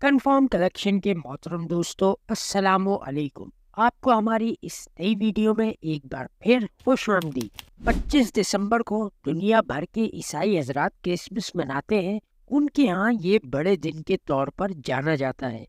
Confirm collection کے محترم دوستو السلام علیکم۔ آپ کو ہماری اس نئی ویڈیو میں ایک بار پھر خوش آمدید۔ 25 دسمبر کو دنیا بھر کے عیسائی حضرات کرسمس مناتے ہیں۔ ان کے ہاں یہ بڑے دن کے طور پر جانا جاتا ہے۔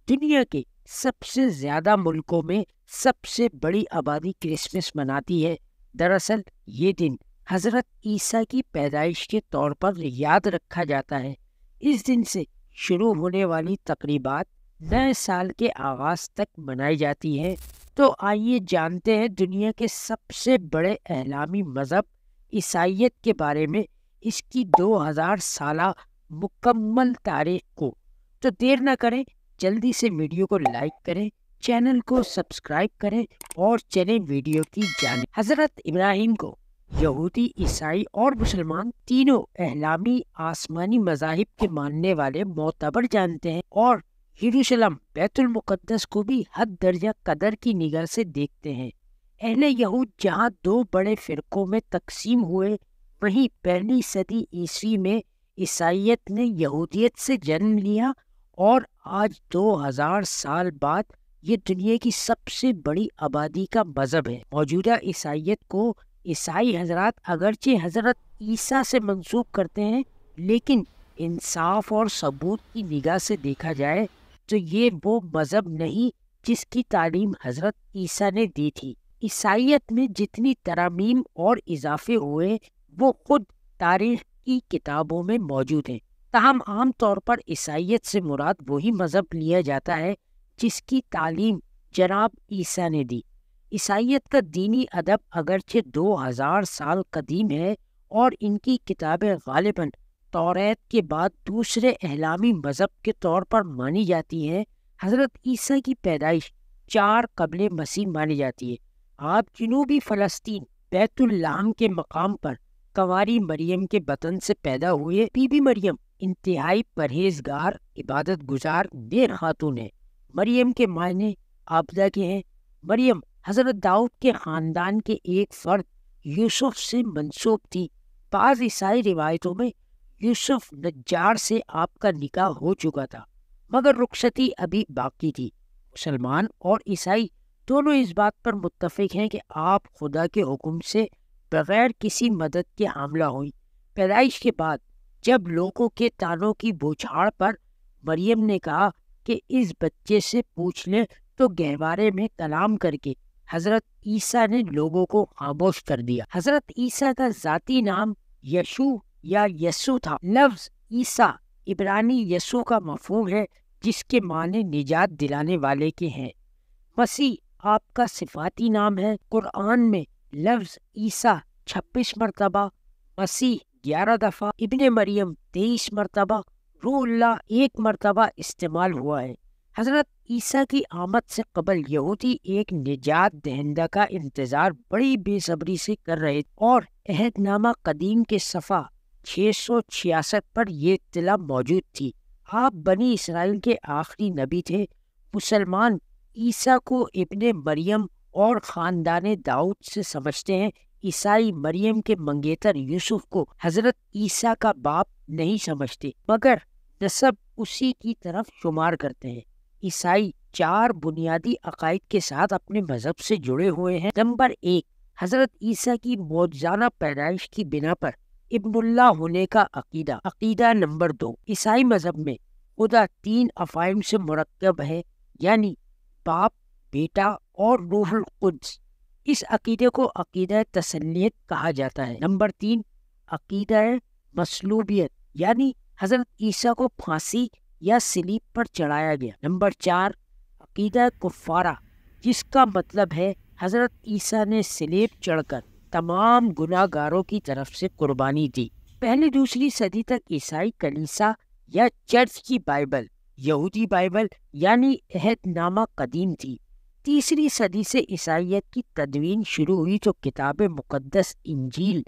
دنیا کے سب سے زیادہ ملکوں میں سب سے بڑی آبادی کرسمس مناتی ہے۔ دراصل یہ دن حضرت عیسیٰ کی پیدائش کے طور پر یاد رکھا جاتا ہے۔ اس دن سے شروع ہونے والی تقریبات نئے سال کے آغاز تک منائی جاتی ہیں۔ تو آئیے جانتے ہیں دنیا کے سب سے بڑے اسلامی مذہب عیسائیت کے بارے میں، اس کی 2000 سالہ مکمل تاریخ کو۔ تو دیر نہ کریں، جلدی سے ویڈیو کو لائک کریں، چینل کو سبسکرائب کریں اور چلیں ویڈیو کی جانب۔ حضرت ابراہیم کو یہودی، عیسائی اور مسلمان تینوں اسلامی آسمانی مذاہب کے ماننے والے معتبر جانتے ہیں، اور یروشلم بیت المقدس کو بھی حد درجہ قدر کی نگاہ سے دیکھتے ہیں۔ اہل یہود جہاں دو بڑے فرقوں میں تقسیم ہوئے، وہیں پہلی صدی عیسوی میں عیسائیت نے یہودیت سے جنم لیا، اور آج 2000 سال بعد یہ دنیا کی سب سے بڑی آبادی کا مذہب ہے۔ موجودہ عیسائیت کو عیسائی حضرات اگرچہ حضرت عیسیٰ سے منسوب کرتے ہیں، لیکن انصاف اور ثبوت کی نگاہ سے دیکھا جائے تو یہ وہ مذہب نہیں جس کی تعلیم حضرت عیسیٰ نے دی تھی۔ عیسائیت میں جتنی ترامیم اور اضافے ہوئے وہ خود تاریخ کی کتابوں میں موجود ہیں، تاہم عام طور پر عیسائیت سے مراد وہی مذہب لیا جاتا ہے جس کی تعلیم جناب عیسیٰ نے دی۔ عیسائیت کا دینی ادب اگرچہ 2000 سال قدیم ہے، اور ان کی کتابیں غالباً توریت کے بعد دوسرے اسلامی مذہب کے طور پر مانی جاتی ہیں۔ حضرت عیسیٰ کی پیدائش 4 قبل مسیح مانی جاتی ہے۔ آپ جنوبی فلسطین بیت اللحم کے مقام پر کنواری مریم کے بطن سے پیدا ہوئے۔ بی بی مریم انتہائی پرہیزگار، عبادت گزار نیک خاتون ہے۔ مریم کے معنی عابدہ کے ہیں۔ مریم حضرت داؤد کے خاندان کے ایک فرد یوسف سے منسوب تھی۔ بعض عیسائی روایتوں میں یوسف نجار سے آپ کا نکاح ہو چکا تھا، مگر رخصتی ابھی باقی تھی۔ مسلمان اور عیسائی دونوں اس بات پر متفق ہیں کہ آپ خدا کے حکم سے بغیر کسی مدد کے حاملہ ہوئیں۔ پیدائش کے بعد جب لوگوں کے طعنوں کی بوچھاڑ پر مریم نے کہا کہ اس بچے سے پوچھ لیں، تو گہوارے میں کلام کر کے حضرت عیسیٰ نے لوگوں کو خاموش کر دیا۔ حضرت عیسیٰ کا ذاتی نام یشو یا یسوع تھا۔ لفظ عیسیٰ عبرانی یسوع کا مفہوم ہے، جس کے معنی نجات دلانے والے کے ہیں۔ مسیح آپ کا صفاتی نام ہے۔ قرآن میں لفظ عیسیٰ 26 مرتبہ، مسیح 11 دفعہ، ابن مریم 23 مرتبہ، روح اللہ 1 مرتبہ استعمال ہوا ہے۔ حضرت عیسیٰ کی آمد سے قبل یہودی ایک نجات دہندہ کا انتظار بڑی بے صبری سے کر رہے، اور عہد نامہ قدیم کے صفحہ 666 پر یہ اطلاع موجود تھی۔ آپ بنی اسرائیل کے آخری نبی تھے۔ مسلمان عیسیٰ کو ابن مریم اور خاندان داؤد سے سمجھتے ہیں۔ عیسائی مریم کے منگیتر یوسف کو حضرت عیسیٰ کا باپ نہیں سمجھتے، مگر نسب اسی کی طرف شمار کرتے ہیں۔ عیسائی 4 بنیادی عقائد کے ساتھ اپنے مذہب سے جڑے ہوئے ہیں۔ نمبر 1، حضرت عیسیٰ کی معجزانہ پیدائش کی بنا پر ابن اللہ ہونے کا عقیدہ۔ عقیدہ نمبر 2، عیسائی مذہب میں خدا 3 افعام سے مرکب ہے، یعنی باپ، بیٹا اور روح القدس۔ اس عقیدے کو عقیدہ تثلیت کہا جاتا ہے۔ نمبر 3، عقیدہ مصلوبیت، یعنی حضرت عیسیٰ کو پھانسی یا صلیب پر چڑھایا گیا۔ نمبر 4، عقیدہ کفارہ، جس کا مطلب ہے حضرت عیسیٰ نے صلیب چڑھ کر تمام گناہ گاروں کی طرف سے قربانی دی۔ پہلی دوسری صدی تک عیسائی کلیسا یا چرچ کی بائبل، یہودی بائبل یعنی عہد نامہ قدیم تھی۔ تیسری صدی سے عیسائیت کی تدوین شروع ہوئی تو کتاب مقدس انجیل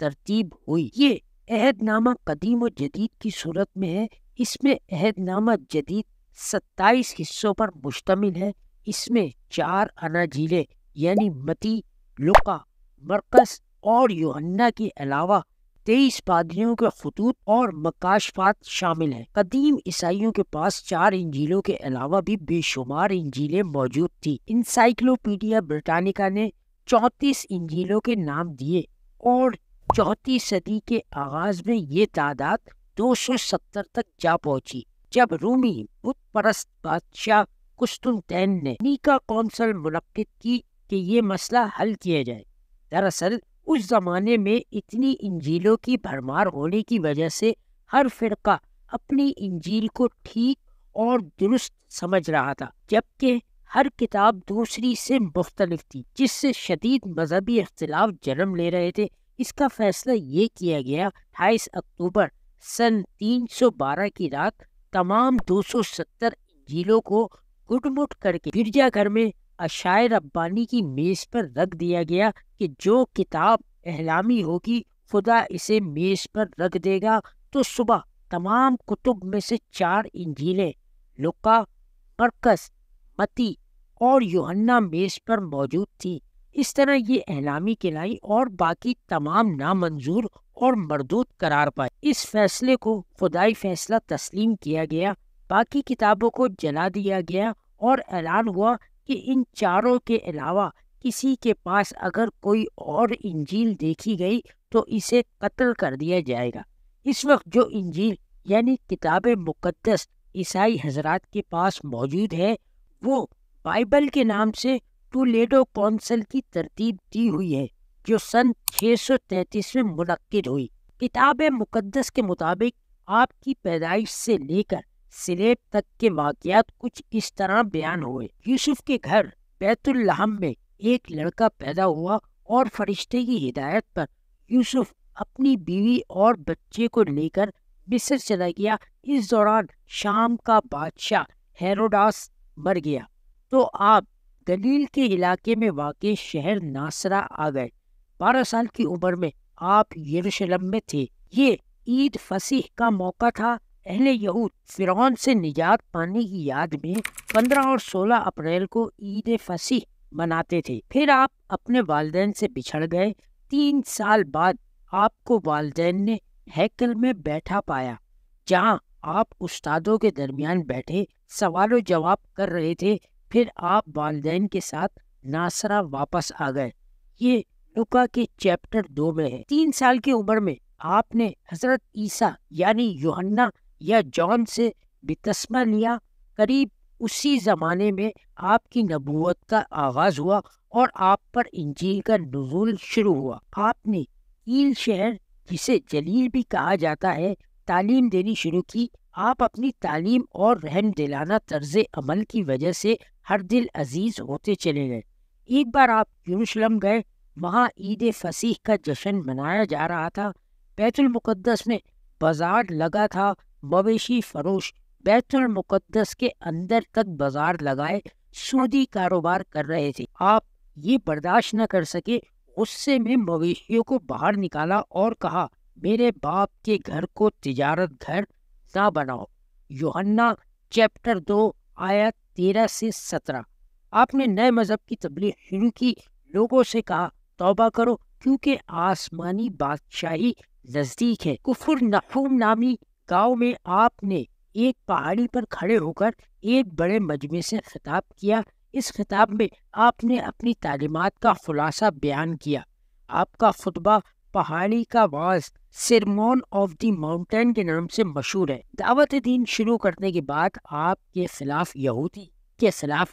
ترتیب ہوئی۔ یہ عہد نامہ قدیم و جدید کی صورت میں ہے۔ اس میں عہد نامہ جدید 27 حصوں پر مشتمل ہے۔ اس میں 4 اناجیلیں یعنی متی، لوقا، مرقس اور یوحنا کے علاوہ 23 پادریوں کے خطوط اور مکاشفات شامل ہیں۔ قدیم عیسائیوں کے پاس 4 انجیلوں کے علاوہ بھی بے شمار انجیلیں موجود تھی۔ انسائکلوپیڈیا برٹانیکا نے 34 انجیلوں کے نام دیے اور 4 صدی کے آغاز میں یہ تعداد 270 تک جا پہنچی، جب رومی بت پرست بادشاہ قسطنطین نے نیکا کونسل منعقد کی کہ یہ مسئلہ حل کیا جائے۔ دراصل اس زمانے میں اتنی انجیلوں کی بھرمار ہونے کی وجہ سے ہر فرقہ اپنی انجیل کو ٹھیک اور درست سمجھ رہا تھا، جبکہ ہر کتاب دوسری سے مختلف تھی، جس سے شدید مذہبی اختلاف جنم لے رہے تھے۔ اس کا فیصلہ یہ کیا گیا 28 اکتوبر سن 312 کی رات تمام 270 انجیلوں کو گڈ مٹ کر کے گرجا گھر میں عشائے ربانی کی میز پر رکھ دیا گیا کہ جو کتاب احلامی ہوگی خدا اسے میز پر رکھ دے گا۔ تو صبح تمام کتب میں سے 4 انجیلیں لوقا، مرکز، متی اور یوحنا میز پر موجود تھی۔ اس طرح یہ احلامی کلائی اور باقی تمام نامنظور اور مردود قرار پائے۔ اس فیصلے کو خدائی فیصلہ تسلیم کیا گیا، باقی کتابوں کو جلا دیا گیا اور اعلان ہوا کہ ان 4 کے علاوہ کسی کے پاس اگر کوئی اور انجیل دیکھی گئی تو اسے قتل کر دیا جائے گا۔ اس وقت جو انجیل یعنی کتاب مقدس عیسائی حضرات کے پاس موجود ہے وہ بائبل کے نام سے ٹولیڈو کونسل کی ترتیب دی ہوئی ہے، جو سن 633 میں منعقد ہوئی۔ کتاب مقدس کے مطابق آپ کی پیدائش سے لے کر سلیب تک کے واقعات کچھ اس طرح بیان ہوئے۔ یوسف کے گھر بیت الحم میں ایک لڑکا پیدا ہوا اور فرشتے کی ہدایت پر یوسف اپنی بیوی اور بچے کو لے کر مصر چلا گیا۔ اس دوران شام کا بادشاہ ہیروڈاس مر گیا تو آپ گلیل کے علاقے میں واقع شہر ناصرہ آ گئے۔ 12 سال کی عمر میں آپ یروشلم میں تھے۔ یہ عید فصیح کا موقع تھا۔ اہل یہود فرعون سے نجات پانے کی یاد میں 15 اور 16 اپریل کو عید فصیح مناتے تھے۔ پھر آپ اپنے والدین سے بچھڑ گئے۔ 3 سال بعد آپ کو والدین نے ہیکل میں بیٹھا پایا، جہاں آپ استادوں کے درمیان بیٹھے سوال و جواب کر رہے تھے۔ پھر آپ والدین کے ساتھ ناصرہ واپس آ گئے۔ یہ لوقا کے چیپٹر 2 میں ہے۔ 3 سال کی عمر میں آپ نے حضرت عیسیٰ یعنی یوحنا یا جان سے بپتسمہ لیا۔ قریب اسی زمانے میں آپ کی نبوت کا آغاز ہوا اور آپ پر انجیل کا نزول شروع ہوا۔ آپ نے ایل شہر، جسے جلیل بھی کہا جاتا ہے، تعلیم دینی شروع کی۔ آپ اپنی تعلیم اور رحم دلانہ طرز عمل کی وجہ سے ہر دل عزیز ہوتے چلے گئے۔ ایک بار آپ یروشلم گئے، وہاں عید فصیح کا جشن منایا جا رہا تھا۔ بیت المقدس میں بازار لگا تھا۔ مویشی فروش بیت المقدس کے اندر تک بازار لگائے سودی کاروبار کر رہے تھے۔ آپ یہ برداشت نہ کر سکے، غصے میں مویشیوں کو باہر نکالا اور کہا، میرے باپ کے گھر کو تجارت گھر نہ بناؤ۔ یوحنا چیپٹر 2 آیت 13 سے 17۔ آپ نے نئے مذہب کی تبلیغ شروع کی۔ لوگوں سے کہا، توبہ کرو کیونکہ آسمانی بادشاہی نزدیک ہے۔ کفر نحوم نامی گاؤں میں آپ نے ایک پہاڑی پر کھڑے ہو کر ایک بڑے مجمع سے خطاب کیا۔ اس خطاب میں آپ نے اپنی تعلیمات کا خلاصہ بیان کیا۔ آپ کا خطبہ پہاڑی کا واعظ سرمون آف دی ماؤنٹین کے نام سے مشہور ہے۔ دعوت دین شروع کرنے کے بعد آپ کے خلاف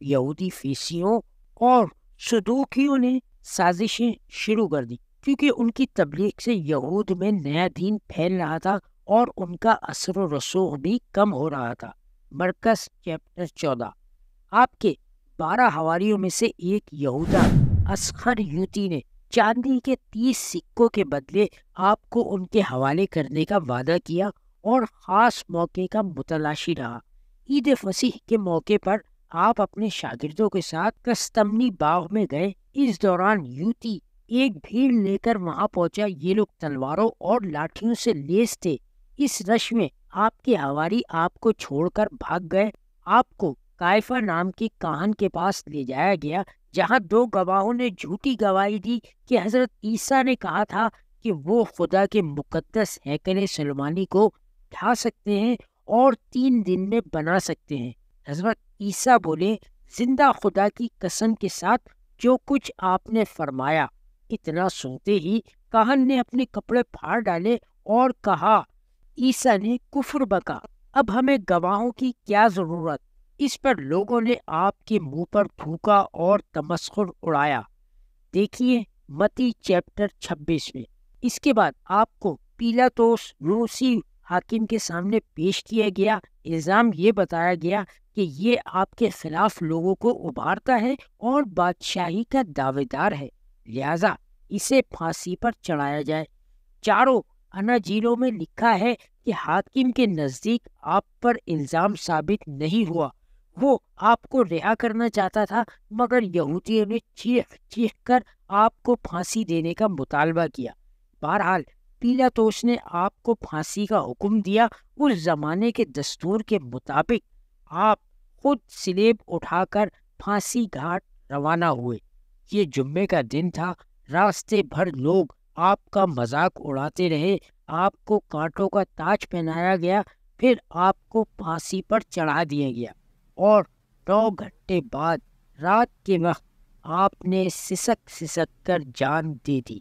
یہودی فیسیوں اور صدوقیوں نے سازشیں شروع کر دی، کیونکہ ان کی تبلیغ سے یہود میں نیا دین پھیل رہا تھا اور ان کا اثر و رسوخ بھی کم ہو رہا تھا۔ مرکز چیپٹر 14۔ آپ کے 12 حواریوں میں سے ایک یہودا اسخریوتی نے چاندی کے 30 سکوں کے بدلے آپ کو ان کے حوالے کرنے کا وعدہ کیا اور خاص موقع کا متلاشی رہا۔ عید فصیح کے موقع پر آپ اپنے شاگردوں کے ساتھ کستمنی باغ میں گئے۔ اس دوران یوتی ایک بھیڑ لے کر وہاں پہنچا۔ یہ لوگ تلواروں اور لاٹھیوں سے لیس تھے۔ اس رش میں آپ کے حواری آپ کو چھوڑ کر بھاگ گئے۔ آپ کو قائفہ نام کے کاہن کے پاس لے جایا گیا، جہاں 2 گواہوں نے جھوٹی گواہی دی کہ حضرت عیسیٰ نے کہا تھا کہ وہ خدا کے مقدس ہیکل سلیمانی کو ڈھا سکتے ہیں اور 3 دن میں بنا سکتے ہیں۔ حضرت عیسیٰ بولے، زندہ خدا کی قسم کے ساتھ جو کچھ آپ نے فرمایا۔ اتنا سنتے ہی کاہن نے اپنے کپڑے پھاڑ ڈالے اور کہا، عیسیٰ نے کفر بکا، اب ہمیں گواہوں کی کیا ضرورت؟ اس پر لوگوں نے آپ کے منہ پر تھوکا اور تمسخر اڑایا۔ دیکھیے متی چیپٹر 26 میں۔ اس کے بعد آپ کو پیلاطوس روسی حاکم کے سامنے پیش کیا گیا۔ الزام یہ بتایا گیا کہ یہ آپ کے خلاف لوگوں کو ابھارتا ہے اور بادشاہی کا دعوے دار ہے، لہذا اسے پھانسی پر چڑھایا جائے۔ چاروں اناجیلوں میں لکھا ہے کہ حاکم کے نزدیک آپ پر الزام ثابت نہیں ہوا، وہ آپ کو رہا کرنا چاہتا تھا، مگر یہودیوں نے چیخ چیخ کر آپ کو پھانسی دینے کا مطالبہ کیا۔ بہرحال پیلاطوس نے آپ کو پھانسی کا حکم دیا۔ اس زمانے کے دستور کے مطابق آپ خود سلیب اٹھا کر پھانسی گھاٹ روانہ ہوئے۔ یہ جمعے کا دن تھا۔ راستے بھر لوگ آپ کا مذاق اڑاتے رہے۔ آپ کو کانٹوں کا تاج پہنایا گیا، پھر آپ کو پھانسی پر چڑھا دیا گیا اور 9 گھنٹے بعد رات کے وقت آپ نے سسک سسک کر جان دے دی۔